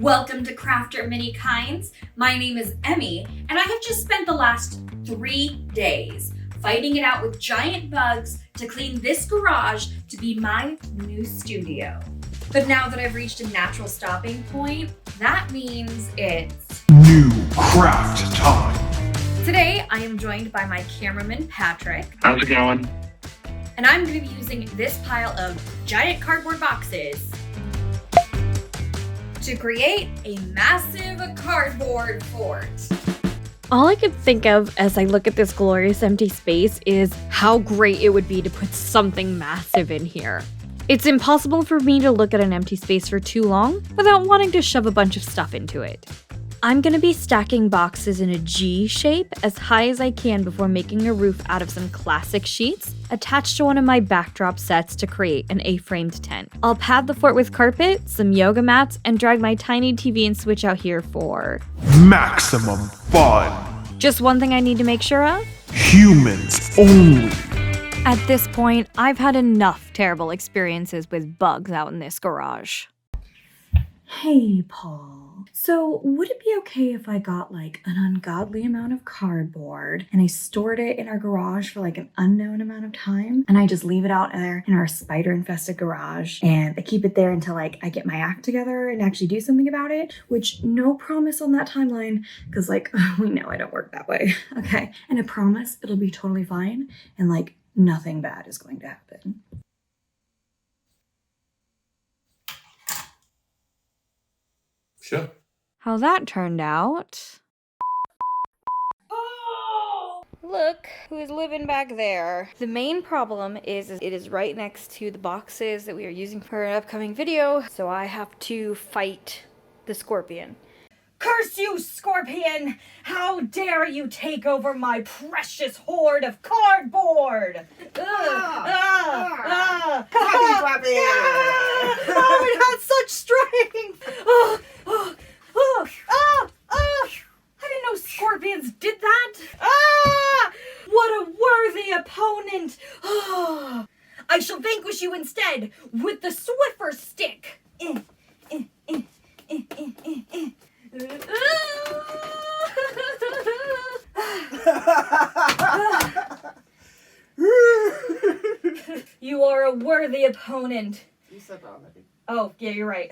Welcome to Crafter Mini Kinds. My name is Emmy, and I have just spent the last 3 days fighting it out with giant bugs to clean this garage to be my new studio. But now that I've reached a natural stopping point, that means it's new craft time. Today, I am joined by my cameraman, Patrick. How's it going? And I'm going to be using this pile of giant cardboard boxes to create a massive cardboard fort. All I could think of as I look at this glorious empty space is how great it would be to put something massive in here. It's impossible for me to look at an empty space for too long without wanting to shove a bunch of stuff into it. I'm going to be stacking boxes in a G shape as high as I can before making a roof out of some classic sheets attached to one of my backdrop sets to create an A-framed tent. I'll pad the fort with carpet, some yoga mats, and drag my tiny TV and switch out here for maximum fun. Just one thing I need to make sure of? Humans only. At this point, I've had enough terrible experiences with bugs out in this garage. Hey, Paul. So would it be okay if I got like an ungodly amount of cardboard and I stored it in our garage for like an unknown amount of time and I just leave it out there in our spider infested garage and I keep it there until like I get my act together and actually do something about it, which no promise on that timeline because like we know I don't work that way. Okay. And I promise it'll be totally fine and like nothing bad is going to happen. Sure. How that turned out. Oh! Look who's living back there. The main problem is it is right next to the boxes that we are using for an upcoming video, so I have to fight the scorpion. Curse you, scorpion! How dare you take over my precious hoard of cardboard! Oh, it has such strength! I didn't know scorpions did that! What a worthy opponent! I shall vanquish you instead with the Swiffer stick! You are a worthy opponent. You said that already. Oh, yeah, you're right.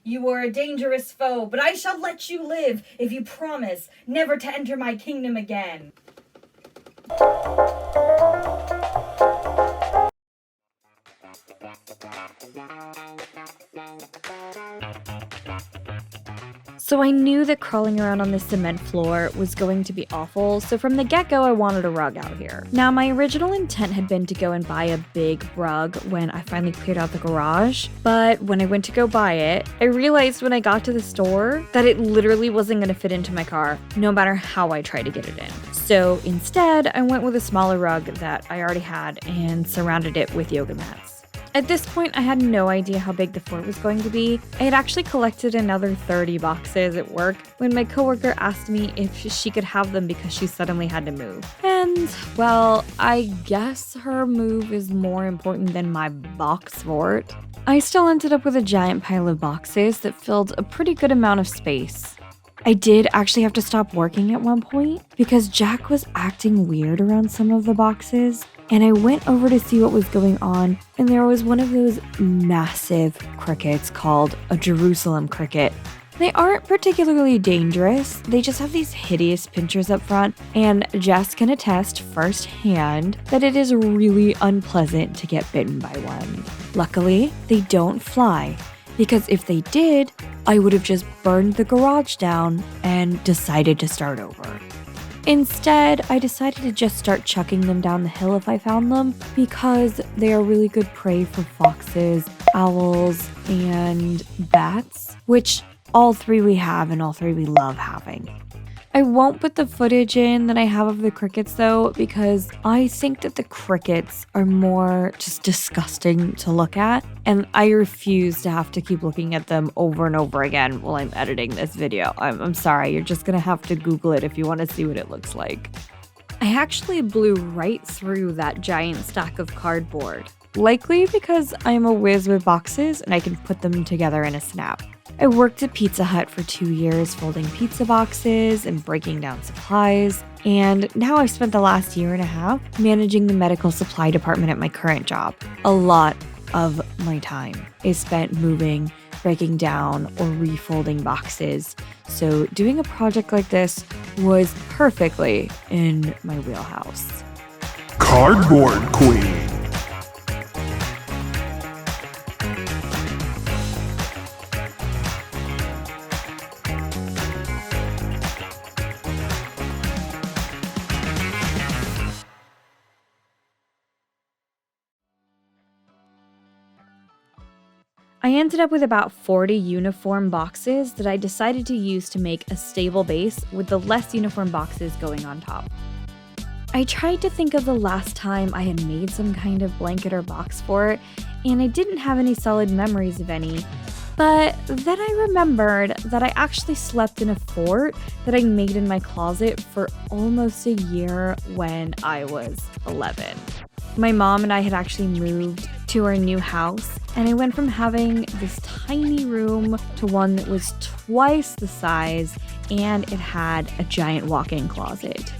You are a dangerous foe, but I shall let you live if you promise never to enter my kingdom again. So I knew that crawling around on this cement floor was going to be awful, so from the get-go I wanted a rug out here. Now my original intent had been to go and buy a big rug when I finally cleared out the garage, but when I went to go buy it, I realized when I got to the store that it literally wasn't going to fit into my car, no matter how I tried to get it in. So instead, I went with a smaller rug that I already had and surrounded it with yoga mats. At this point, I had no idea how big the fort was going to be. I had actually collected another 30 boxes at work when my coworker asked me if she could have them because she suddenly had to move. And, well, I guess her move is more important than my box fort. I still ended up with a giant pile of boxes that filled a pretty good amount of space. I did actually have to stop working at one point because Jack was acting weird around some of the boxes. And I went over to see what was going on, and there was one of those massive crickets called a Jerusalem cricket. They aren't particularly dangerous, they just have these hideous pinchers up front, and Jess can attest firsthand that it is really unpleasant to get bitten by one. Luckily, they don't fly, because if they did, I would have just burned the garage down and decided to start over. Instead, I decided to just start chucking them down the hill if I found them because they are really good prey for foxes, owls, and bats, which all three we have and all three we love having. I won't put the footage in that I have of the crickets though because I think that the crickets are more just disgusting to look at and I refuse to have to keep looking at them over and over again while I'm editing this video. I'm sorry, you're just gonna have to Google it if you want to see what it looks like. I actually blew right through that giant stack of cardboard, likely because I'm a whiz with boxes and I can put them together in a snap. I worked at Pizza Hut for 2 years folding pizza boxes and breaking down supplies, and now I've spent the last year and a half managing the medical supply department at my current job. A lot of my time is spent moving, breaking down, or refolding boxes, so doing a project like this was perfectly in my wheelhouse. Cardboard Queen. I ended up with about 40 uniform boxes that I decided to use to make a stable base with the less uniform boxes going on top. I tried to think of the last time I had made some kind of blanket or box for it, and I didn't have any solid memories of any, but then I remembered that I actually slept in a fort that I made in my closet for almost a year when I was 11. My mom and I had actually moved to our new house, and I went from having this tiny room to one that was twice the size, and it had a giant walk-in closet.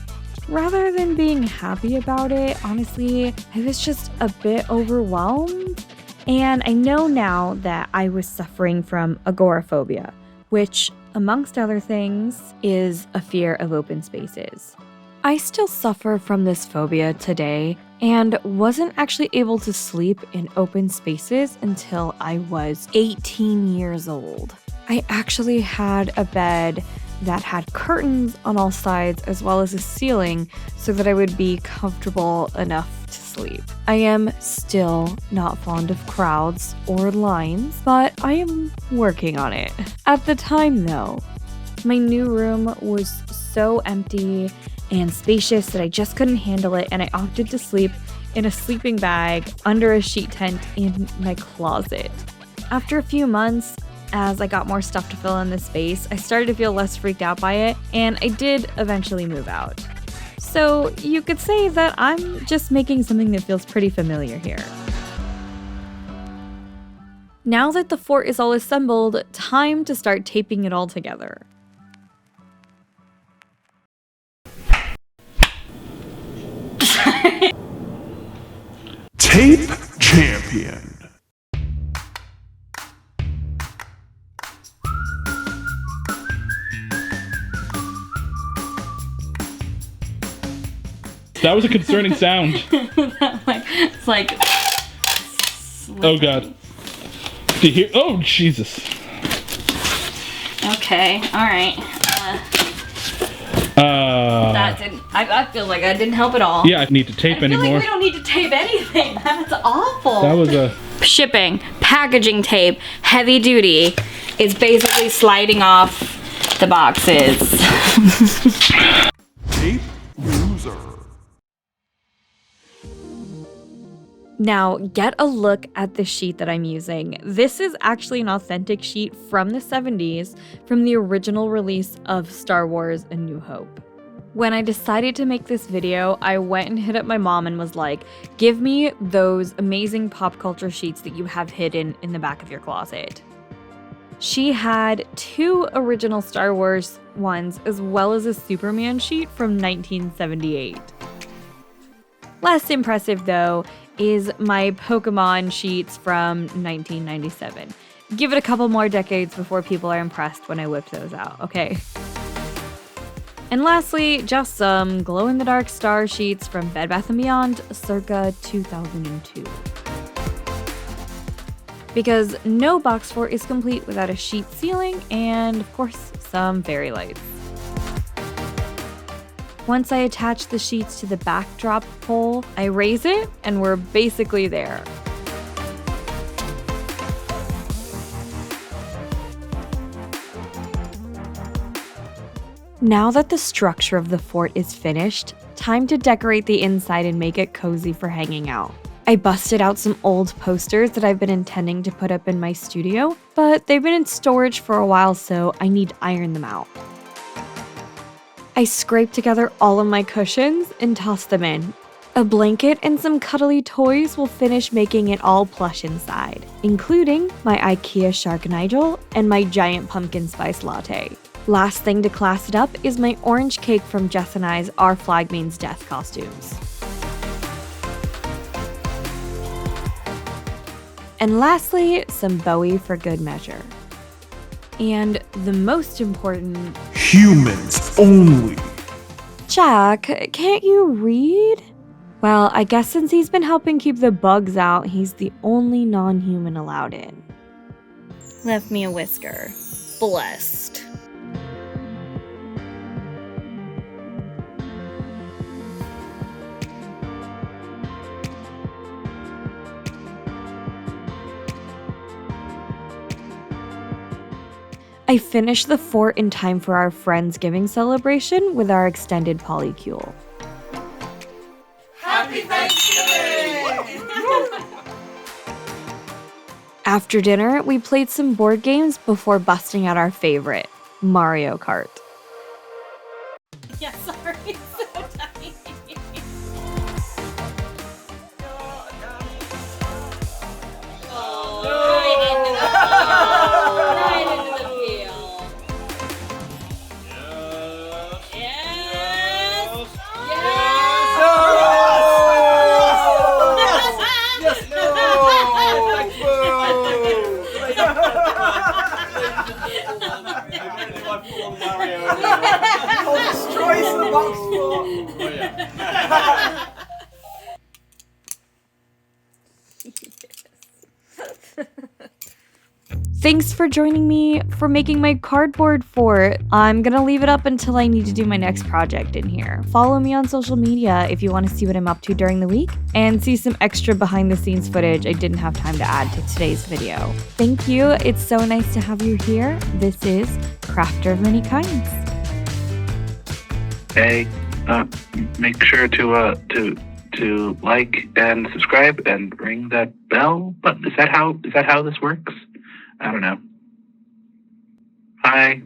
Rather than being happy about it, honestly, I was just a bit overwhelmed, and I know now that I was suffering from agoraphobia, which, amongst other things, is a fear of open spaces. I still suffer from this phobia today and wasn't actually able to sleep in open spaces until I was 18 years old. I actually had a bed that had curtains on all sides as well as a ceiling so that I would be comfortable enough to sleep. I am still not fond of crowds or lines, but I am working on it. At the time though, my new room was so empty and spacious that I just couldn't handle it, and I opted to sleep in a sleeping bag under a sheet tent in my closet. After a few months, as I got more stuff to fill in the space, I started to feel less freaked out by it, and I did eventually move out. So you could say that I'm just making something that feels pretty familiar here. Now that the fort is all assembled, time to start taping it all together. Tape Champion. That was a concerning sound. It's like. Oh god. Do you hear? Oh Jesus. Okay. All right. That didn't. I feel like I didn't help at all. Yeah, I need to tape I feel anymore. like we don't need to tape anything. That's awful. That was a. Shipping, packaging tape, heavy duty. It's basically sliding off the boxes. Tape Loser. Now, get a look at the sheet that I'm using. This is actually an authentic sheet from the 70s, from the original release of Star Wars: A New Hope. When I decided to make this video, I went and hit up my mom and was like, give me those amazing pop culture sheets that you have hidden in the back of your closet. She had 2 original Star Wars ones, as well as a Superman sheet from 1978. Less impressive, though, is my Pokemon sheets from 1997. Give it a couple more decades before people are impressed when I whip those out, okay? And lastly, just some glow-in-the-dark star sheets from Bed Bath & Beyond circa 2002. Because no box fort is complete without a sheet ceiling and, of course, some fairy lights. Once I attach the sheets to the backdrop pole, I raise it, and we're basically there. Now that the structure of the fort is finished, time to decorate the inside and make it cozy for hanging out. I busted out some old posters that I've been intending to put up in my studio, but they've been in storage for a while, so I need to iron them out. I scraped together all of my cushions and tossed them in. A blanket and some cuddly toys will finish making it all plush inside, including my IKEA Shark Nigel and my giant pumpkin spice latte. Last thing to class it up is my orange cake from Jess and I's Our Flag Means Death costumes. And lastly, some Bowie for good measure. And the most important... Humans only. Jack, can't you read? Well, I guess since he's been helping keep the bugs out, he's the only non-human allowed in. Left me a whisker. Blessed. I finished the fort in time for our Friendsgiving celebration with our extended Polycule. Happy Thanksgiving! After dinner, we played some board games before busting out our favorite, Mario Kart. Yeah, sorry. So tiny. Right into the field. Yes. Thanks for joining me for making my cardboard fort. I'm gonna leave it up until I need to do my next project in here. Follow me on social media if you want to see what I'm up to during the week and see some extra behind the scenes footage I didn't have time to add to today's video. Thank you, it's so nice to have you here. This is Crafter of Many Kinds. Hey, make sure to like and subscribe and ring that bell button. Is that how this works? I don't know. Bye.